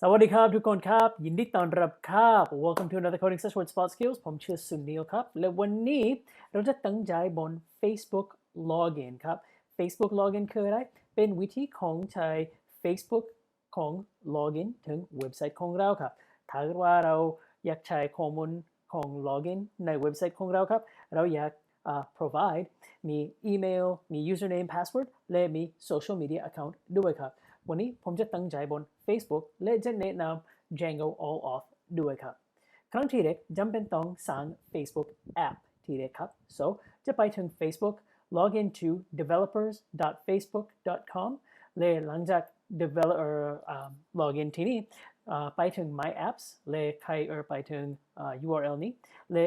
สวัสดีครับทุกคนครับยินดีต้อนรับครับ Welcome to another coding session with Spot Skills ผมชื่อสุนีลครับและวันนี้เราจะตั้งใจบน Facebook Login ครับ Facebook Login คืออะไรเป็นวิธีของใช้ Facebook ของ Login ถึงเว็บไซต์ของเราครับถ้าเกิดว่าเราอยากใช้ข้อมูลของ Login ในเว็บไซต์ของเราครับเราอยากprovide มีอีเมลมี username password และมี social media account ด้วยครับวันนี้ผมจะตั้งใจบน Facebook และจะแนะนำ Django All Auth ด้วยครับครั้งที่แรกจำเป็นต้องสร้าง Facebook App ที่แรกครับ so จะไปถึง Facebook log in to developers.facebook.com และหลังจาก developer login ที่นี่ไปถึง My Apps และใครไปถึงURL นี้และ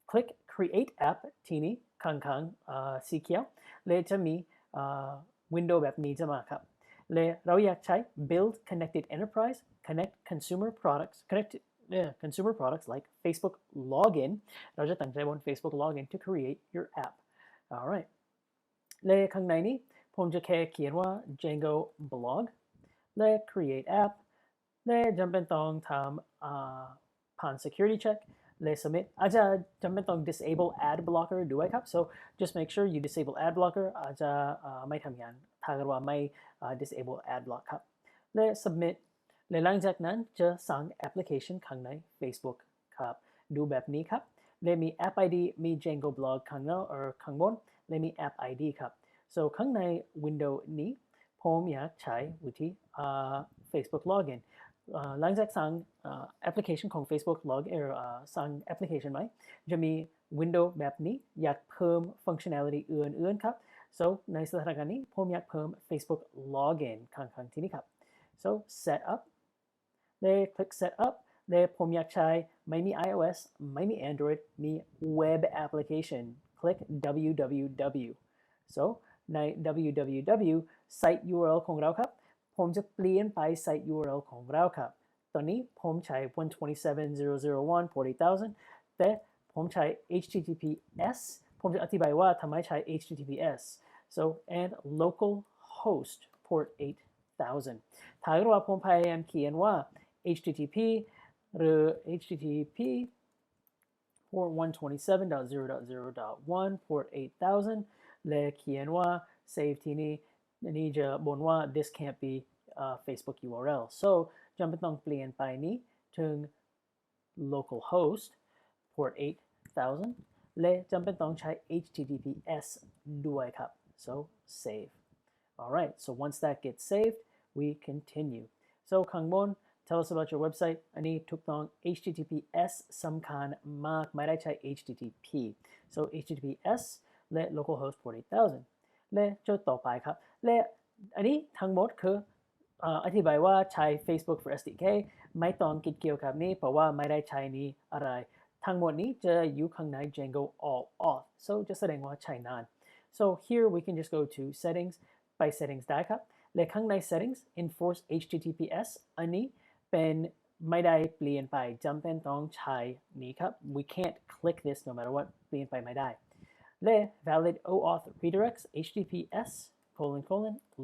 คลิก create app ที่นี้ข้างๆสีเขียวและจะมีwindow แบบนี้จะมาครับและเราอยากใช้ build connected enterprise connect consumer products like Facebook login เราจะตั้งใจบน Facebook login to create your app alright และข้างในนี้ผมจะแค่เขียนว่า Django blog และ create app และจำเป็นต้องทำผ่าน security check และ submit อาจจะจำเป็นต้อง disable ad blocker ด้วยครับ so just make sure you disable ad blocker อาจจะไม่ทำงานถ้าเกิดว่าไม่ disable ad block ครับและ submit และหลังจากนั้นจะสั่งแอปพลิเคชันข้างใน Facebook ครับดูแบบนี้ครับและมี app ID มี Django blog ข้างบนและมี app ID ครับ so ข้างใน window นี้ผมอยากใช้วิธีFacebook login หลังจากสั่งแอปพลิเคชันของ Facebook login สั่งแอปพลิเคชันไหมจะมี window แบบนี้อยากเพิ่ม functionality อื่นๆครับ so ในสถานการณ์นี้ผมอยากเพิ่ม Facebook login ข้างๆที่นี่ครับ so set up และคลิก set up และผมอยากใช้ไม่มี iOS ไม่มี Android มี web application คลิก www so ใน www site URL ของเราครับผมจะเปลี่ยนไป site URL ของเราครับตอนนี้ผมใช้ 127.0.0.1 40,000 แต่ผมใช้ HTTPS ผมจะอธิบายว่าทำไมใช้ HTTPS so and local host port 8,000 ถ้าเกิดว่าผมพยายามเขียนว่า HTTP หรือ HTTP port 127.0.0.1 port 8,000 และเขียนว่า save ที่นี่จะบ่นว่า this can't be Facebook URL so จำเป็นต้องเปลี่ยนไปนี้ถึง localhost port 8,000 และจำเป็นต้องใช้ HTTPS ด้วยครับ so save alright so once that gets saved we continue so ข้างบน tell us about your website อันนี้ถูกต้อง HTTPS สำคัญมากไม่ได้ใช้ HTTP so HTTPS และ localhost port 8,000 และจุดต่อไปครับและอันนี้ทั้งหมดคืออธิบายว่าใช้ Facebook for SDK ไม่ต้องคิดเกี่ยวกับนี้เพราะว่าไม่ได้ใช้นี้อะไรทั้งหมดนี้จะอยู่ข้างใน Django All Auth so จะแสดงว่าใช้นาน so here we can just go to settings ไป settings ได้ครับและข้างใน settings enforce HTTPS อันนี้เป็นไม่ได้เปลี่ยนไปจำเป็นต้องใช้นี้ครับ we can't click this no matter what เปลี่ยนไปไม่ได้และ valid OAuth redirects HTTPS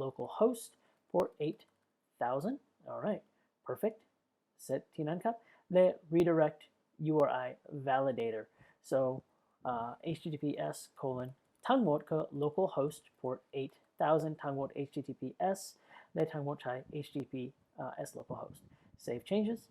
::localhost port 8,000 alright perfect set ที่นั้นครับและ redirect URI validator so HTTPS : ทั้งหมดคือ localhost port 8,000 ทั้งหมด HTTPS และทั้งหมดใช้ HTTPS localhost save changes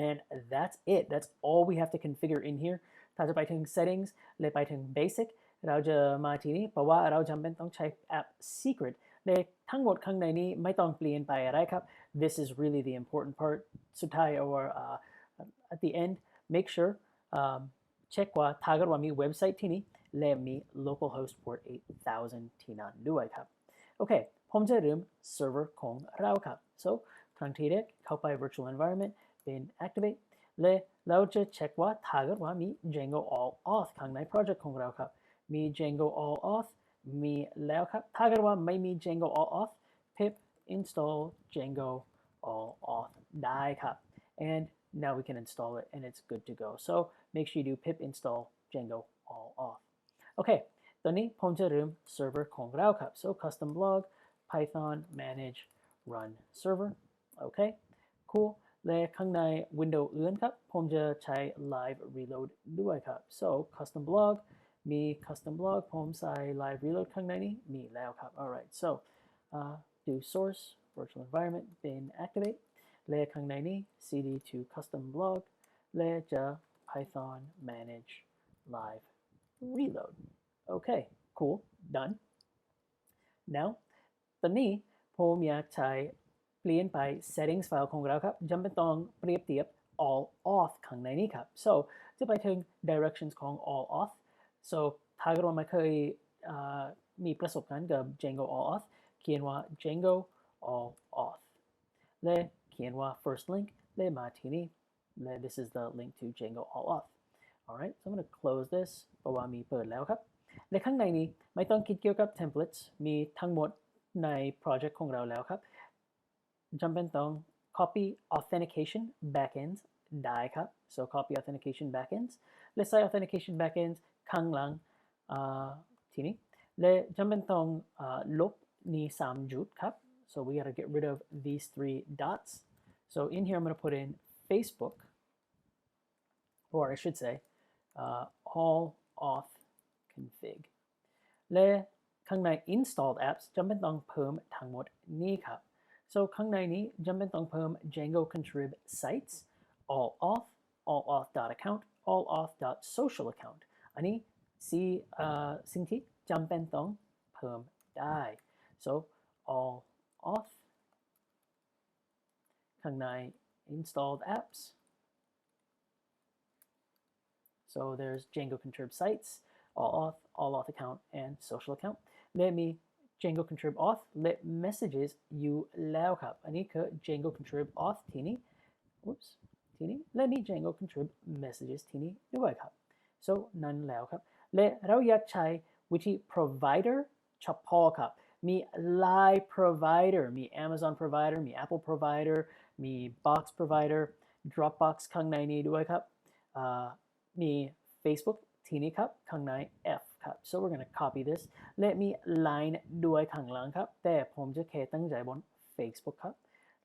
and that's it that's all we have to configure in here ถ้าจะไปถึง settings และไปถึง basic เราจะมาที่นี้เพราะว่าเราจำเป็นต้องใช้ app secret และทั้งหมดข้างในนี้ไม่ต้องเปลี่ยนไปอะไรครับ this is really the important part สุดท้าย or at the end make sure เช็คว่าถ้าเกิดว่ามีเว็บไซต์ที่นี้และมี localhost port 8,000 ที่นั่นด้วยครับโอเคผมจะเริ่ม server ของเราครับ so ครั้งที่แรกเข้าไป virtual environment เป็น activate และเราจะเช็คว่าถ้าเกิดว่ามี Django All Auth ข้างใน project ของเราครับมี Django All Auth มีแล้วครับถ้าเกิดว่าไม่มี Django All Auth pip install Django All Auth ได้ครับ and now we can install it and it's good to go so make sure you do pip install Django All Auth โอเคตอนนี้ผมจะเริ่ม server ของเราครับ so custom blog python manage run server โอเค cool และข้างใน window อื่นครับผมจะใช้ live reload ด้วยครับ so custom blog มี custom blog ผมใส่ live reload ข้างในนี้มีแล้วครับ alright so do source virtual environment bin activate และข้างในนี้ cd to custom blog และจะ python manage live reload okay cool done now ตอนนี้ผมอยากใช้เปลี่ยนไป settings ไฟล์ของเราครับจำเป็นต้องเปรียบเทียบ all auth ข้างในนี้ครับ so จะไปถึง directions ของ all auth so ถ้าเกิดว่าไม่เคยมีประสบการณ์กับ Django all auth เขียนว่า Django all auth และเขียนว่า first link และมาที่นี่และ this is the link to Django all auth alright so I'm going to close this เพราะว่ามีเปิดแล้วครับในข้างในนี้ไม่ต้องคิดเกี่ยวกับ templates มีทั้งหมดในโปรเจกต์ของเราแล้วครับจำเป็นต้อง copy authentication backends ได้ครับ so copy authentication backends และใส่ authentication backends ข้างหลังทีนี้และจำเป็นต้องลบนี้3จุดครับ so we gotta get rid of these 3 dots so in here I'm going to put in Facebook or I should say all auth config และข้างใน installed apps จำเป็นต้องเพิ่มทั้งหมดนี้ครับ so ข้างในนี้จำเป็นต้องเพิ่ม Django contrib sites all auth account all auth social account อันนี้สิ่งที่จำเป็นต้องเพิ่มได้ so all auth ข้างใน installed apps so there's Django contrib sites all auth account and social account และมี Django contrib auth และ messages อยู่แล้วครับอันนี้คือ Django contrib auth ที่นี้และมี Django contrib messages ที่นี้ด้วยครับ so นั่นแล้วครับและเราอยากใช้วิธี provider เฉพาะครับมีหลาย provider มี Amazon provider มี Apple provider มี Box provider Dropbox ข้างในนี้ด้วยครับมี Facebook ทีนี้ครับข้างใน F ครับ so we're going to copy this และมี line ด้วยข้างหลังครับแต่ผมจะแค่ตั้งใจบน Facebook ครับ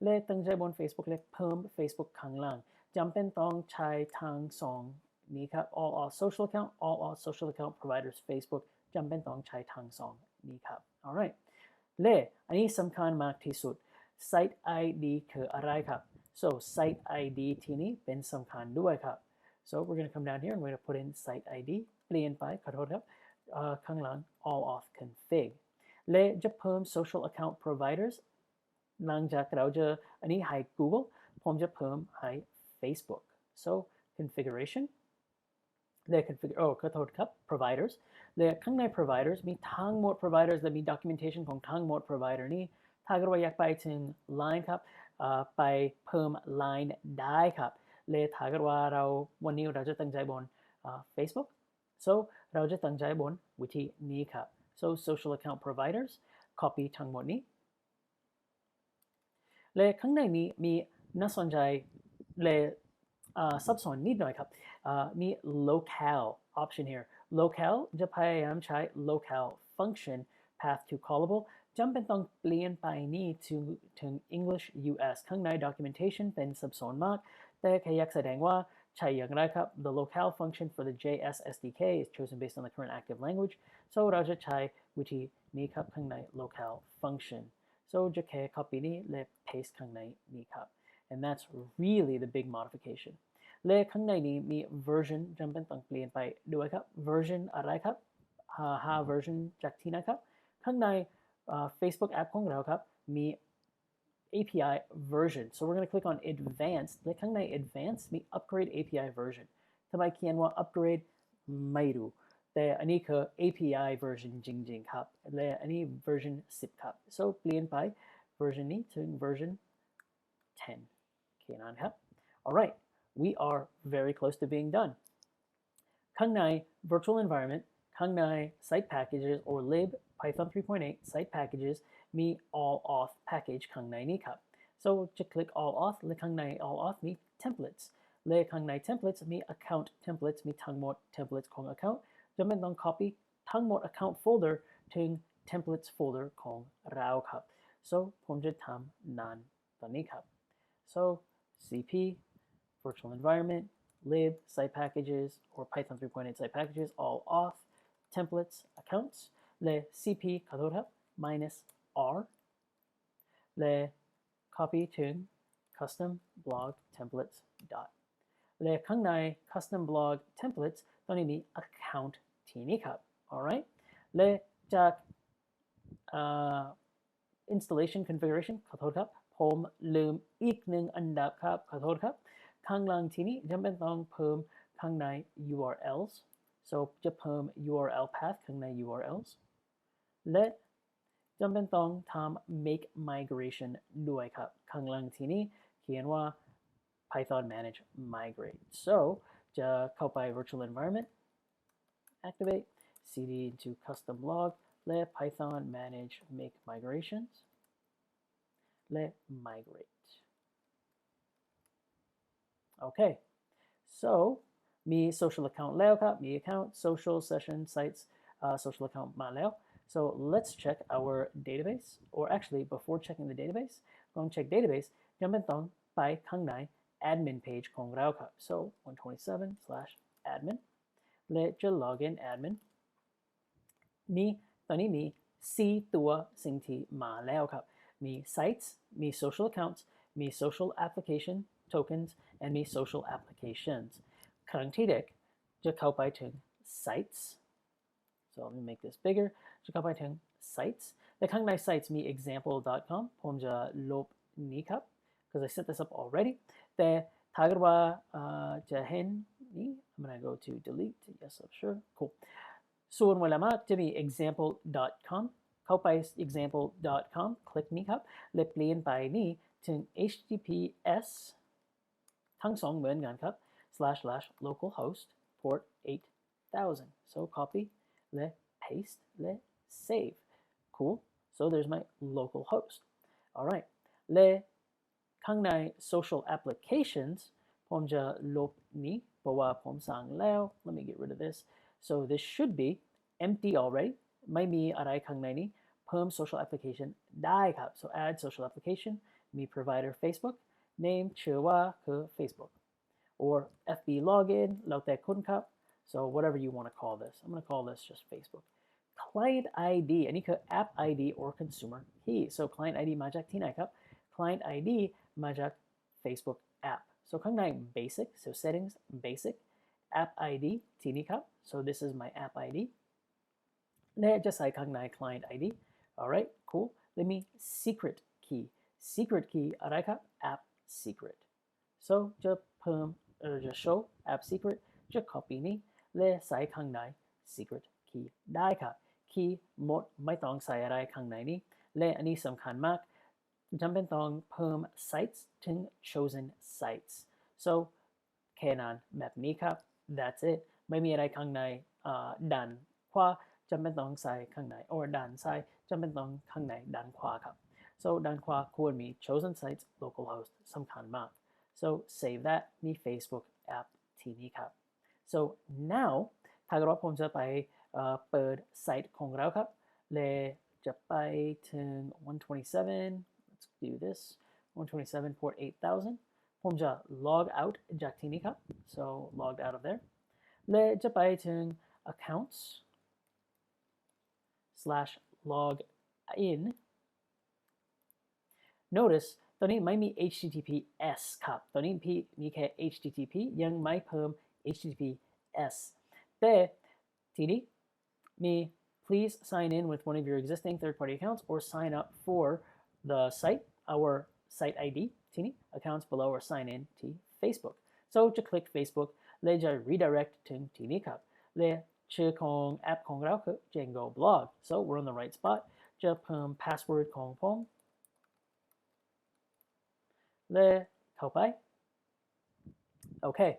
และตั้งใจบน Facebook และเพิ่ม Facebook ข้างหลังจำเป็นต้องใช้ทั้งสองนี้ครับ all social account all social account providers Facebook จำเป็นต้องใช้ทั้งสองนี้ครับ alright และอันนี้สำคัญมากที่สุด site ID คืออะไรครับ so site ID ที่นี้เป็นสำคัญด้วยครับSo we're going to come down here and we're going to put in site ID เปลี่ยนไปขอโทษครับข้างหลัง all auth config และจะเพิ่ม social account providers หลังจากเราจะอันนี้ให้ Google ผมจะเพิ่มให้ Facebook so configuration และ ขอโทษครับ providers และข้างใน providers มีทั้งหมด providers และมี documentation ของทั้งหมด provider นี้ถ้าเกิดว่าอยากไปถึง line ครับไปเพิ่ม line ได้ครับและถ้าเกิดว่าวันนี้เราจะตั้งใจบน Facebook so เราจะตั้งใจบนวิธีนี้ครับ so social account providers copy ทั้งหมดนี้และข้างในนี้มีน่าสนใจและซับซ้อนนิดหน่อยครับมี locale option here locale จะพยายามใช้ locale function path to callable จำเป็นต้องเปลี่ยนไปนี่ถึง English US ข้างใน documentation เป็นซับซ้อนมากแต่แค่อยากแสดงว่าใช้อย่างไรครับ the locale function for the JS SDK is chosen based on the current active language so เราจะใช้วิธีนี้ครับข้างใน locale function so จะแค่ copy นี้และ paste ข้างในนี้ครับ and that's really the big modification และข้างในนี้มี version จำเป็นต้องเปลี่ยนไปด้วยครับ version อะไรครับversion จากที่ไหนครับข้างในFacebook app ของเราครับมี API version so we're going to click on advanced และข้างใน advanced มี upgrade API version ทำไมเขียนว่า upgrade ไม่รู้แต่อันนี้คือ API version จริงๆครับและอันนี้ version 10ครับ so เปลี่ยนไป version นี้ถึง version 10แค่นั้นครับ alright we are very close to being done ข้างใน virtual environment ข้างใน site packages or lib Python 3.8 site packages มี all auth package ข้างในนี้ครับ so จะคลิก all auth และข้างใน all auth มี templates และข้างใน templates มี account templates มีทั้งหมด templates ของ account จำเป็นต้อง copy ทั้งหมด account folder ถึง templates folder ของเราครับ so ผมจะทำนั่นตอนนี้ครับ so cp virtual environment lib site packages or python 3.8 site packages all off templates accounts และ cp ขอโทษครับ minus r และ copy ถึง custom blog templates dot และข้างใน custom blog templates ตอนนี้มี account ที่นี่ครับ alright และจาก installation configuration ขอโทษครับผมลืมอีกหนึ่งอันดับครับขอโทษครับข้างล่างที่นี้จำเป็นต้องเพิ่มข้างใน URLs so จะเพิ่ม URL path ข้างใน URLs และจำเป็นต้องทำ make migration ด้วยครับข้างล่างที่นี้เขียนว่า Python manage migrate so จะเข้าไป virtual environment activate cd into custom log และ Python manage make migrations และ migrate okay so มี social account แล้วครับมี account social session sites social account มาแล้ว so let's check our database or actually before checking the database ก่อน check database จำเป็นต้องไปข้างใน admin page ของเราครับ so 127/admin และจะ login admin นี่ตอนนี้มี4ตัวสิ่งที่มาแล้วครับมี sites มี social accounts มี social application tokens and มี social applications ครั้งที่เด็กจะเข้าไปถึง sites so let me make this bigger จะเข้าไปถึง sites และข้างใน sites มี example.com ผมจะลบนี้ครับ because I set this up already แต่ถ้าเกิดว่าจะเห็นนี้ I'm gonna go to delete yes I'm sure cool ส่วนเวลามากจะมี example.com เข้าไป example.com คลิกนี้ครับและเปลี่ยนไปนี้ถึง https ทั้งสองเหมือนกันครับ //localhost port 8000 so copy และ paste และ save cool so there's my local host alright และข้างใน social applications ผมจะลบนี้เพราะว่าผมสั่งแล้ว let me get rid of this so this should be empty already ไม่มีอะไรข้างในนี้เพิ่ม social application ได้ครับ so add social application มี provider Facebook name ชื่อว่าคือ Facebook or FB login แล้วแต่คุณครับ so whatever you want to call this I'm going to call this just Facebook client ID อันนี้คือ app ID or consumer key so client ID มาจากที่ไหนครับ client ID มาจาก Facebook app so ข้างใน basic so settings basic app ID ที่นี่ครับ so this is my app ID และจะใส่ข้างใน client ID alright cool let me secret key อะไรครับ app secret so จะเพิ่มจะ show app secret จะ copy นี้และใส่ข้างใน secret key ได้ครับ key หมดไม่ต้องใส่อะไรข้างในนี้และอันนี้สำคัญมากจำเป็นต้องเพิ่ม sites ถึง chosen sites so แค่นั้นแบบนี้ครับ that's it ไม่มีอะไรข้างในด้านขวาจำเป็นต้องใส่ข้างใน or ด้านซ้ายจำเป็นต้องข้างในด้านขวาครับ so ด้านขวาควรมี chosen sites localhost สำคัญมาก so save that มี Facebook app ที่นี่ครับ so now ถ้าเกิดว่าผมจะไปเปิดไซต์ของเราครับและจะไปถึง127 let's do this 127 port 8000ผมจะ log out จากที่นี่ครับ so logged out of there และจะไปถึง accounts /log in notice ตอนนี้ไม่มี https ครับตอนนี้มีแค่ http ยังไม่เพิ่ม https แต่ทีนี้มี please sign in with one of your existing third-party accounts or sign up for the site our site ID ทีนี้ accounts below or sign in ที่ Facebook so จะ click Facebook และจะ redirect ถึงที่นี้ครับและชื่อของแอปของเราคือ Django blog so we're on the right spot จะเพิ่ม password ของผมและเข้าไป okay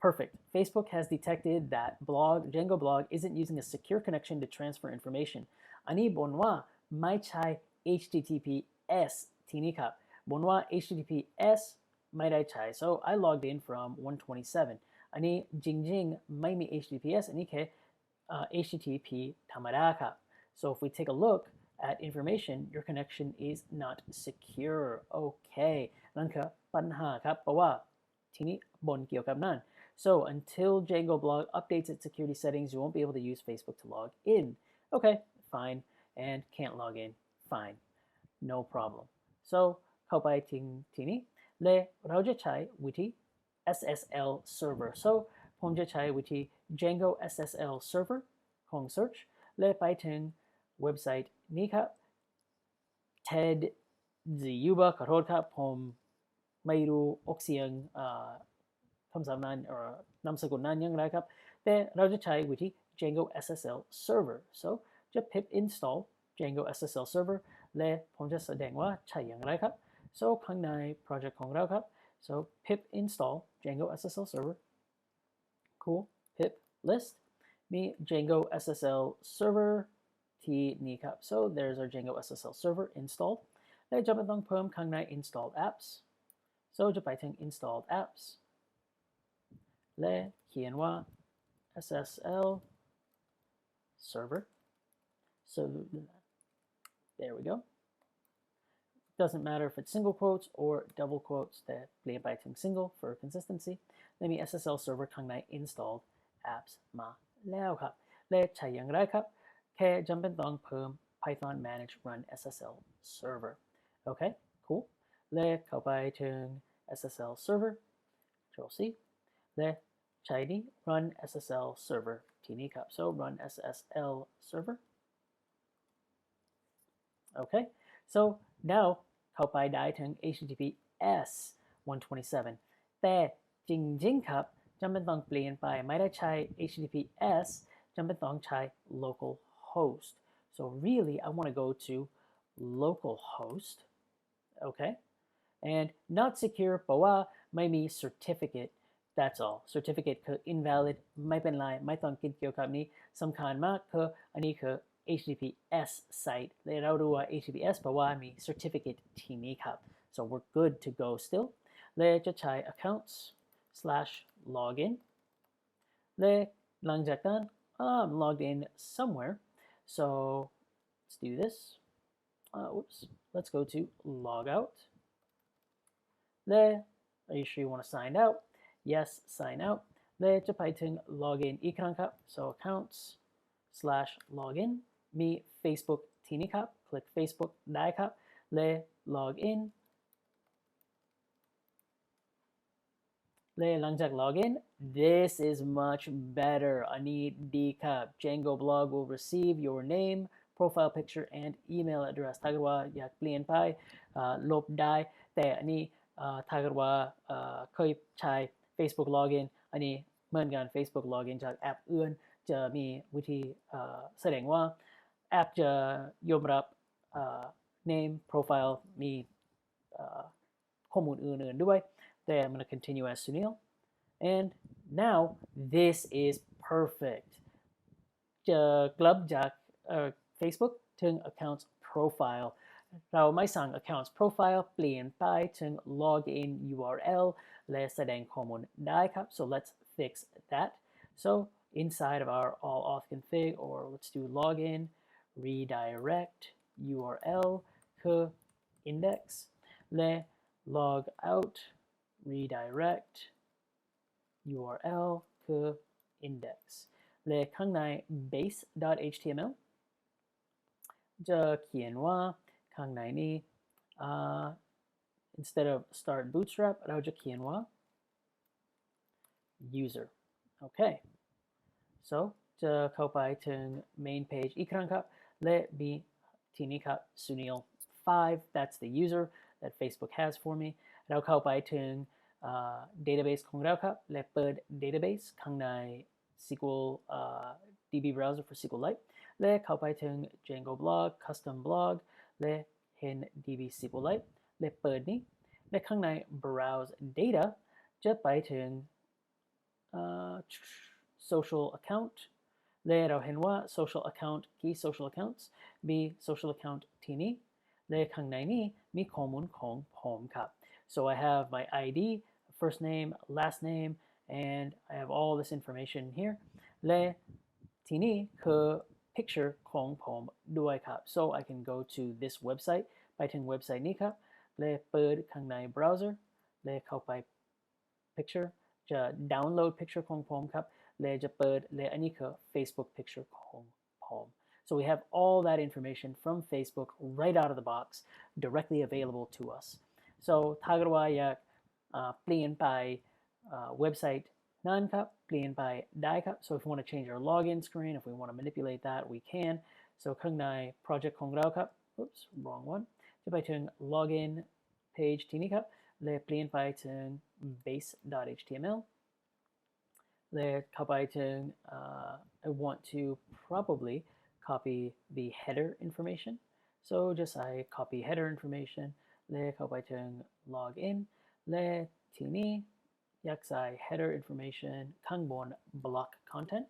perfect Facebook has detected that Django blog isn't using a secure connection to transfer information อันนี้บนว่าไม่ใช่ HTTPS ที่นี่ครับบนว่า HTTPS ไม่ได้ใช้ so I logged in from 127อันนี้จริงๆไม่มี HTTPS อันนี้แค่HTTP ธรรมดาครับ so if we take a look at information your connection is not secure okay นั่นคือปัญหาครับเพราะว่าทีนี้บนเกี่ยวกับนั่น so until Django blog updates its security settings you won't be able to use Facebook to log in okay fine and can't log in fine no problem so เข้าไปทีนี้และเราจะใช้วิธี SSL server so ผมจะใช้วิธี Django SSL server ของ search และไปถึงเว็บไซต์นี้ครับ TED ยูบะขอโทษครับผมไม่รู้ออกเสียงคำศัพท์นั้นนามสกุลนั้นอย่างไรครับแต่เราจะใช้วิธี Django SSL server so จะ pip install Django SSL server และผมจะแสดงว่าใช้อย่างไรครับ so ข้างใน project ของเราครับ so pip install Django SSL server cool pip list มี Django SSL server ที่นี่ครับ so there's our Django SSL server installed และจะไม่ต้องเพิ่มข้างใน installed apps so จะไปถึง installed apps และเขียนว่า SSL server so there we go doesn't matter if it's single quotes or double quotes แต่เปลี่ยนไปถึง single for consistency และมี SSL server ข้างใน installed apps มาแล้วครับและใช้อย่างไรครับแค่จำเป็นต้องเพิ่ม Python manage run SSL server okay cool และเข้าไปถึง SSL server control C และใช้นี้ run SSL server ที่นี่ครับ so run SSL server okay so now เข้าไปได้ถึง HTTPS 127แต่จริงๆครับจำเป็นต้องเปลี่ยนไปไม่ได้ใช้ HTTPS จำเป็นต้องใช้ localhost so really I want to go to localhost okay and not secure เพราะว่าไม่มี certificate that's all certificate คือ invalid ไม่เป็นไรไม่ต้องคิดเกี่ยวกับนี้สำคัญมากคืออันนี้คือ HTTPS site และเรารู้ว่า HTTPS เพราะว่ามี certificate ที่นี้ครับ so we're good to go still และจะใช้ accounts/login และหลังจากนั้นI'm logged in somewhere so let's do this whoops let's go to logout และ are you sure you want to sign out yes sign out และจะไปถึง login อีกครั้งครับ so accounts/login มี Facebook ที่นี่ครับ click Facebook ได้ครับและ login และหลังจาก login this is much better อันนี้ดีครับ Django blog will receive your name profile picture and email address ถ้าเกิดว่าอยากเปลี่ยนไปลบได้แต่อันนี้ถ้าเกิดว่าเคยใช้ Facebook login อันนี้เหมือนกัน Facebook login จากแอปอื่นจะมีวิธีแสดงว่าแอปจะยอมรับ name profile มีข้อมูลอื่นๆด้วยแต่I'm going to continue as Sunil and now this is perfect จะกลับจากFacebook ถึง accounts profile เราไม่สั่ง accounts profile เปลี่ยนไปถึง login URL และแสดงข้อมูลได้ครับ so let's fix that so inside of our all auth config or let's do login redirect URL คือ index และ log out redirect URL คือ index และข้างใน base.html จะเขียนว่าข้างในนี้ instead of start bootstrap เราจะเขียนว่า user okay so จะเข้าไปถึง main page อีกครั้งครับและมีที่นี้ครับ Sunil 5 that's the user that Facebook has for me เราเข้าไปถึงdatabase ของเราครับและเปิด database ข้างใน SQL DB browser for SQLite และเข้าไปถึง Django blog custom blog และเห็น DB SQLite และเปิดนี้และข้างใน browse data จะไปถึงsocial account และเราเห็นว่า social account key social accounts มี social account ที่นี้และข้างในนี้มีข้อมูลของผมครับ so I have my ID first name last name and I have all this information here และที่นี้คือ picture ของผมด้วยครับ so I can go to this website ไปถึงเว็บไซต์นี้ครับเลยเปิดข้างใน browser เลยเข้าไป picture จะ download picture ของผมครับเลยจะเปิดเลยอันนี้คือ Facebook picture ของผม so we have all that information from Facebook right out of the box directly available to us so ถ้าเกิดว่าอยากเปลี่ยนไปเว็บไซต์นั้นครับเปลี่ยนไปได้ครับ so if we want to change our login screen if we want to manipulate that we can so ข้างใน project ของเราครับ oops wrong one จะไปถึง login page ที่นี้ครับเลยเปลี่ยนไปถึง base.htmlเลยเข้าไปถึงI want to probably copy the header information so just I copy header information เลยเข้าไปถึง login เลยทีนี้อยากใส่ header information ข้างบน block content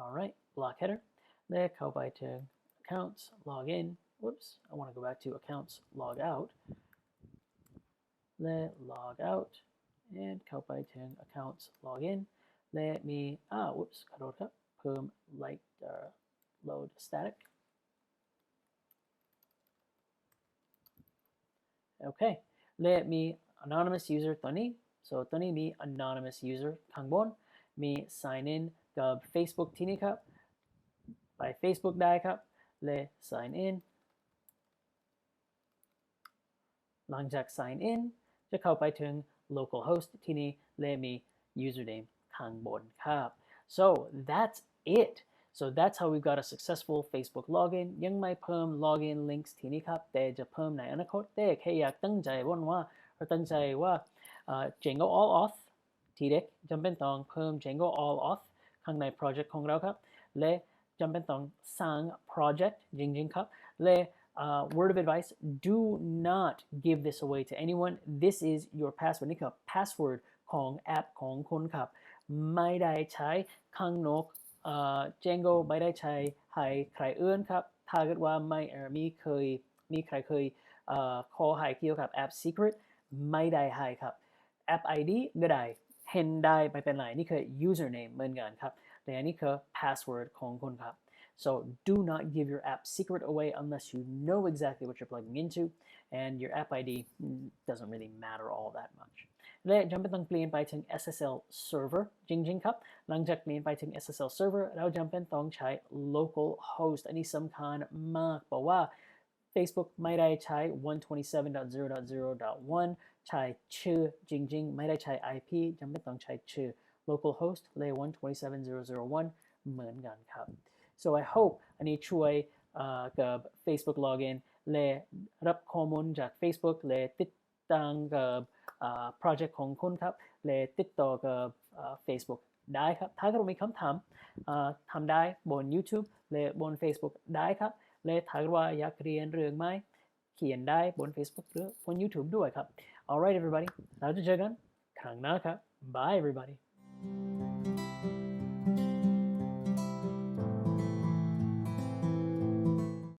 alright block header เลยเข้าไปถึง accounts login whoops I want to go back to accounts log out เลย log out and เข้าไปถึง accounts login let me whoops ขอโทษครับเพิ่ม light load static okay let me anonymous user ตัวนี้ so ตัวนี้มี anonymous user ข้างบนมี sign in กับ Facebook ที่นี่ครับไป Facebook ได้ครับเลย sign in หลังจาก sign in จะเข้าไปถึง localhost ที่นี่เลยมี username ข้างบนครับ so that's it so that's how we got a successful Facebook login ยังไม่เพิ่ม login links ที่นี่ครับแต่จะเพิ่มในอนาคตแต่แค่อยากตั้งใจว่าตั้งใจว่าDjango all auth ทีเด็กจำเป็นต้องเพิ่ม Django all auth ข้างใน project ของเราครับและจำเป็นต้องสร้าง project จริงๆครับและ word of advice do not give this away to anyone this is your password นี่คือ password ของแอปของคุณครับไม่ได้ใช้ข้างนอกDjango ไม่ได้ใช้ให้ใครอื่นครับถ้าเกิดว่าไม่มีใครเคยขอให้เกี่ยวกับแอป secret ไม่ได้ให้ครับแอป ID ก็ได้เห็นได้ไม่เป็นไรนี่คือ username เหมือนกันครับแต่อันนี้คือ password ของคุณครับ so do not give your app secret away unless you know exactly what you're plugging into and your app ID doesn't really matter all that muchและจำเป็นต้องเปลี่ยนไปถึง SSL server จริงๆครับหลังจากเปลี่ยนไปถึง SSL server เราจำเป็นต้องใช้ local host อันนี้สำคัญมากเพราะว่า Facebook ไม่ได้ใช้ 127.0.0.1 ใช้ชื่อจริงๆไม่ได้ใช้ IP จำเป็นต้องใช้ชื่อ local host เลย 127.0.0.1 เหมือนกันครับ so I hope อันนี้ช่วยกับ Facebook login และรับข้อมูลจาก Facebook และติดตั้งกับproject ของคุณครับและติดต่อกับ Facebook ได้ครับถ้าเรามีคำถามทำได้บน YouTube และบน Facebook ได้ครับและถ้าว่าอยากเรียนเรื่องไหมเขียนได้บน Facebook หรือบน YouTube ด้วยครับ alright everybody เราจะเจอกันครั้งหน้าครับ bye everybody